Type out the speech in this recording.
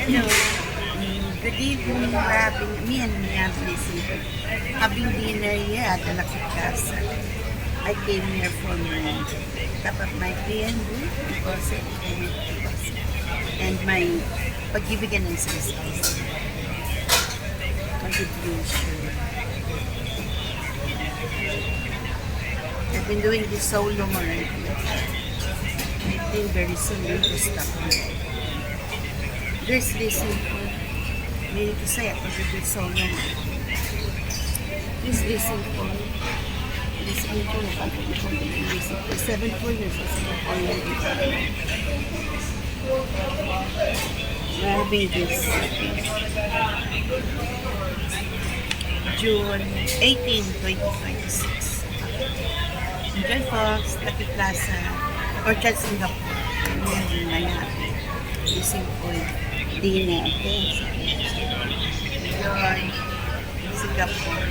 Hello. Good evening. Me and Mia having dinner here at the Lucky Casa. I came here for my top of my PNB because and my pag-ibigan ng success. Contribution. I've been doing this so long already. I think very soon we will stop. There's this meaning to say after we did so long. This listening for listening to the country for the music. 7 full years of already. We're having this June 18, 2026. Enjoy Fox, Lucky Plaza, Orchard Singapore. And my happy. Using for dinner. Okay? Enjoy Singapore.